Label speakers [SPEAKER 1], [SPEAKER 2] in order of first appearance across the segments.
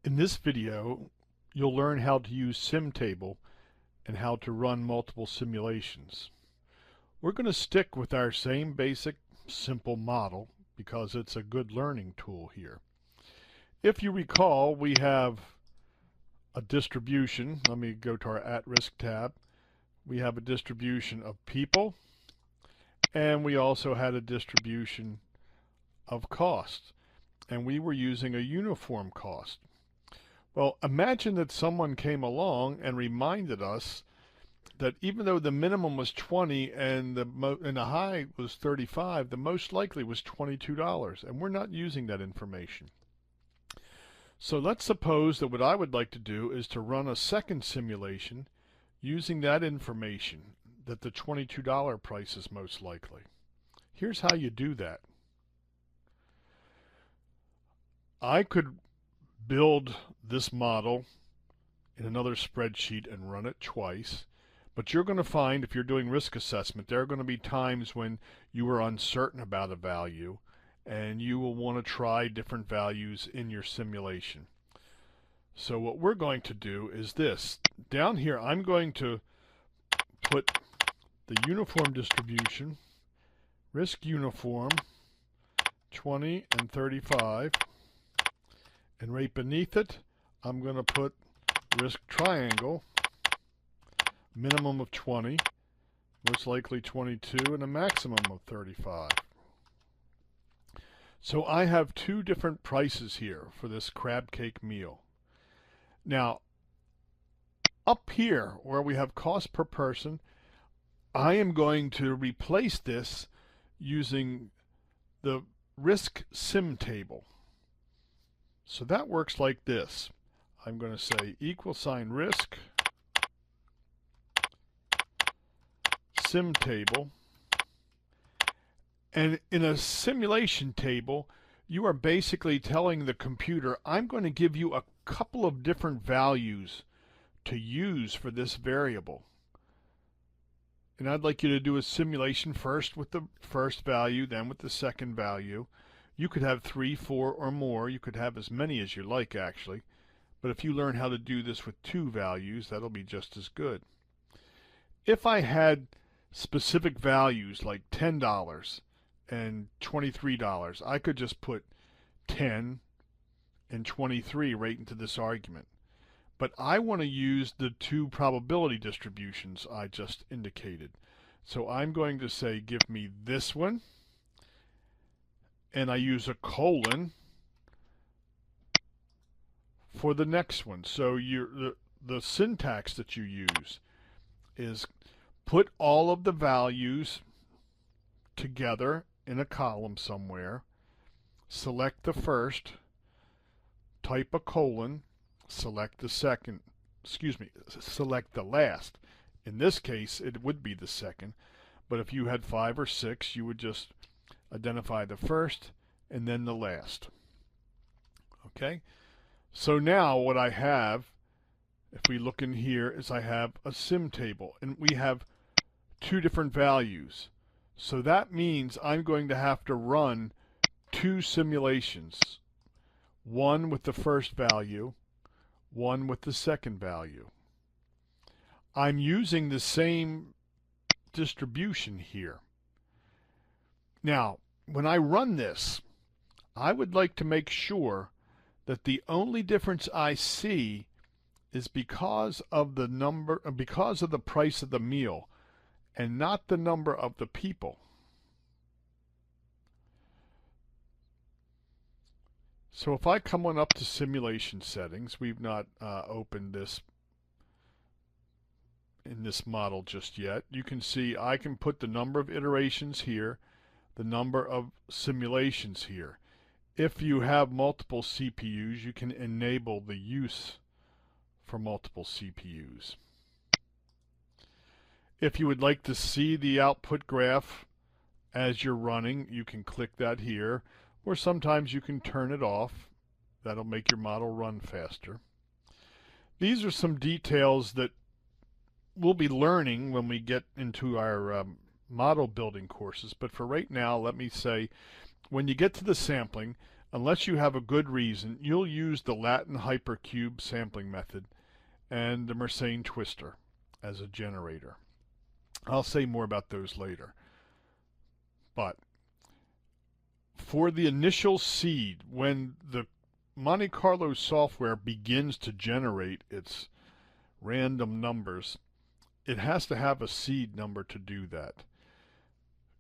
[SPEAKER 1] In this video, you'll learn how to use simtable and how to run multiple simulations. We're going to stick with our same basic simple model because it's a good learning tool here. If you recall, we have a distribution. Let me go to our at-risk tab. We have a distribution of people, and we also had a distribution of costs, and we were using a uniform cost. Well, imagine that someone came along and reminded us that even though the minimum was 20 and the high was 35, the most likely was $22, and we're not using that information. So let's suppose that what I would like to do is to run a second simulation using that information, that the $22 price is most likely. Here's how you do that. I could build this model in another spreadsheet and run it twice, but you're going to find, if you're doing risk assessment, there are going to be times when you are uncertain about a value and you will want to try different values in your simulation. So what we're going to do is this. Down here I'm going to put the uniform distribution, risk uniform, 20 and 35, and right beneath it I'm going to put risk triangle, minimum of 20, most likely 22, and a maximum of 35. So I have two different prices here for this crab cake meal. Now, up here where we have cost per person, I am going to replace this using the risk sim table. So that works like this. I'm going to say equal sign risk sim table. And in a simulation table, you are basically telling the computer, I'm going to give you a couple of different values to use for this variable. And I'd like you to do a simulation first with the first value, then with the second value. You could have 3, 4, or more. You could have as many as you like, actually. But if you learn how to do this with two values, that'll be just as good. If I had specific values like $10 and $23, I could just put 10 and 23 right into this argument. But I want to use the two probability distributions I just indicated. So I'm going to say give me this one, and I use a colon for the next one. So the syntax that you use is put all of the values together in a column somewhere, select the first, type a colon, select the second, select the last. In this case, it would be the second, but if you had 5 or 6, you would just identify the first and then the last. Okay? So now what I have, if we look in here, is I have a sim table, and we have two different values. So that means I'm going to have to run two simulations, one with the first value, one with the second value. I'm using the same distribution here. Now, when I run this, I would like to make sure that the only difference I see is because of the price of the meal and not the number of the people. So if I come on up to simulation settings, we've not opened this in this model just yet. You can see I can put the number of iterations here, the number of simulations here. If you have multiple CPUs, you can enable the use for multiple CPUs. If you would like to see the output graph as you're running, you can click that here, or sometimes you can turn it off. That'll make your model run faster. These are some details that we'll be learning when we get into our model building courses, but for right now, let me say, when you get to the sampling, unless you have a good reason, you'll use the Latin hypercube sampling method and the Mersenne twister as a generator. I'll say more about those later. But for the initial seed, when the Monte Carlo software begins to generate its random numbers, it has to have a seed number to do that.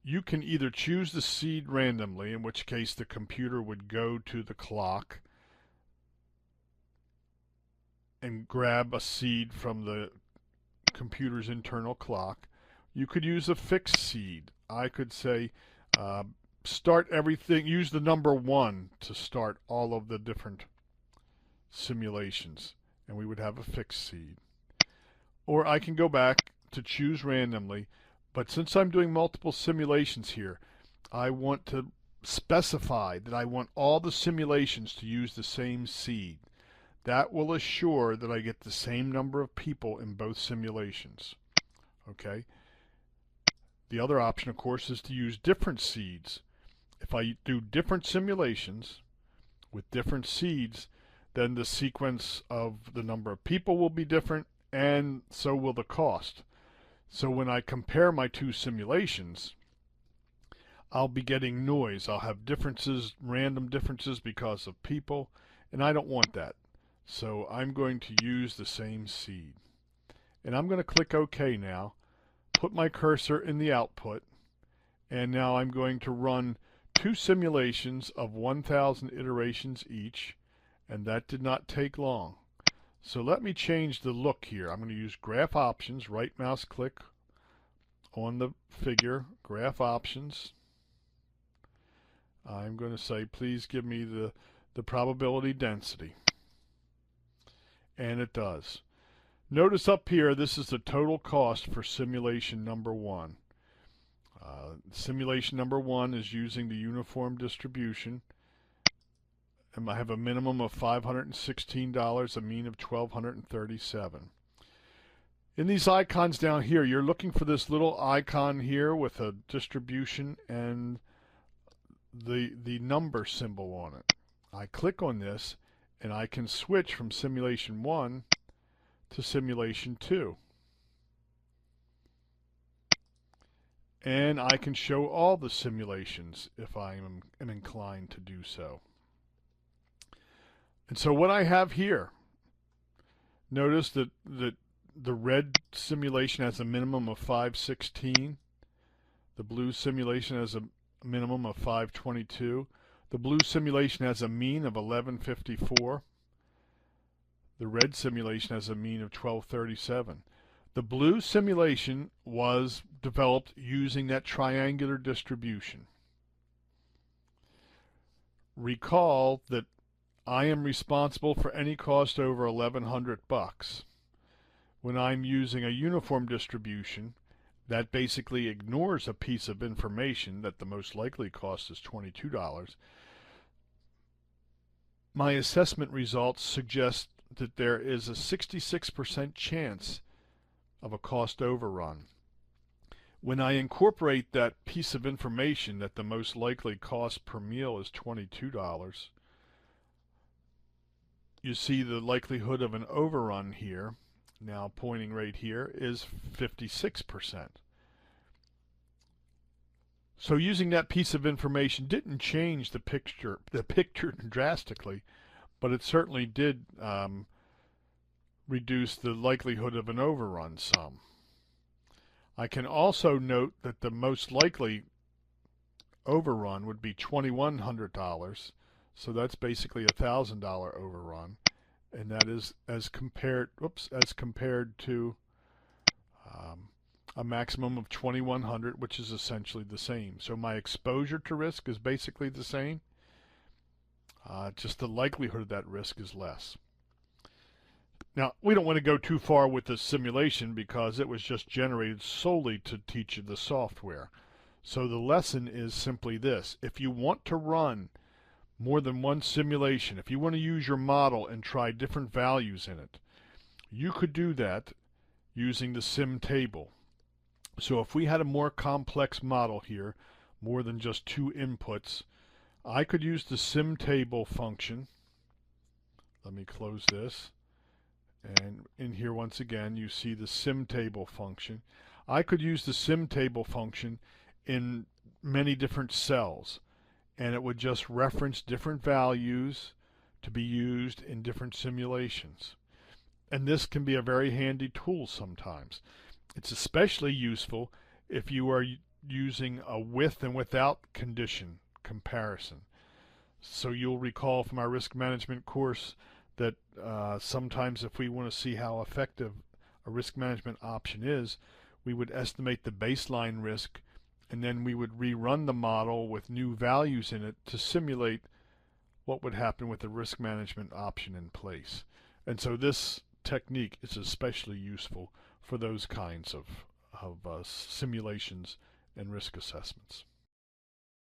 [SPEAKER 1] You can either choose the seed randomly, in which case the computer would go to the clock and grab a seed from the computer's internal clock. You could use a fixed seed. I could say start everything, use the number 1 to start all of the different simulations, and we would have a fixed seed. Or I can go back to choose randomly, but since I'm doing multiple simulations here, I want to specify that I want all the simulations to use the same seed. That will assure that I get the same number of people in both simulations. Okay? The other option, of course, is to use different seeds. If I do different simulations with different seeds, then the sequence of the number of people will be different, and so will the cost. So when I compare my two simulations, I'll be getting noise. I'll have differences, random differences because of people, and I don't want that. So I'm going to use the same seed. And I'm going to click OK now, put my cursor in the output, and now I'm going to run 2 simulations of 1,000 iterations each, and that did not take long. So let me change the look here. I'm going to use graph options, right mouse click on the figure, graph options. I'm going to say please give me the probability density. And it does. Notice up here, this is the total cost for simulation number 1. Simulation number 1 is using the uniform distribution, and I have a minimum of $516, a mean of $1,237. In these icons down here, you're looking for this little icon here with a distribution and the number symbol on it. I click on this, and I can switch from simulation 1 to simulation 2. And I can show all the simulations if I am inclined to do so. And so what I have here, notice that the red simulation has a minimum of 516. The blue simulation has a minimum of 522. The blue simulation has a mean of 1154. The red simulation has a mean of 1237. The blue simulation was developed using that triangular distribution. Recall that I am responsible for any cost over $1,100. When I'm using a uniform distribution, that basically ignores a piece of information that the most likely cost is $22. My assessment results suggest that there is a 66% chance of a cost overrun. When I incorporate that piece of information that the most likely cost per meal is $22, you see the likelihood of an overrun here, now pointing right here, is 56%. So using that piece of information didn't change the picture drastically, but it certainly did reduce the likelihood of an overrun some. I can also note that the most likely overrun would be $2,100, so that's basically a $1,000 overrun, and that is as compared to a maximum of $2,100, which is essentially the same. So my exposure to risk is basically the same, just the likelihood of that risk is less. Now, we don't want to go too far with the simulation because it was just generated solely to teach you the software. So the lesson is simply this. If you want to run more than one simulation, if you want to use your model and try different values in it, you could do that using the simtable. So if we had a more complex model here, more than just 2 inputs, I could use the simtable function. Let me close this. And in here once again you see the simtable function. I could use the simtable function in many different cells, and it would just reference different values to be used in different simulations. And this can be a very handy tool sometimes. It's especially useful if you are using a with and without condition comparison. So you'll recall from our risk management course that sometimes if we want to see how effective a risk management option is, we would estimate the baseline risk, and then we would rerun the model with new values in it to simulate what would happen with the risk management option in place. And so this technique is especially useful for those kinds of simulations and risk assessments.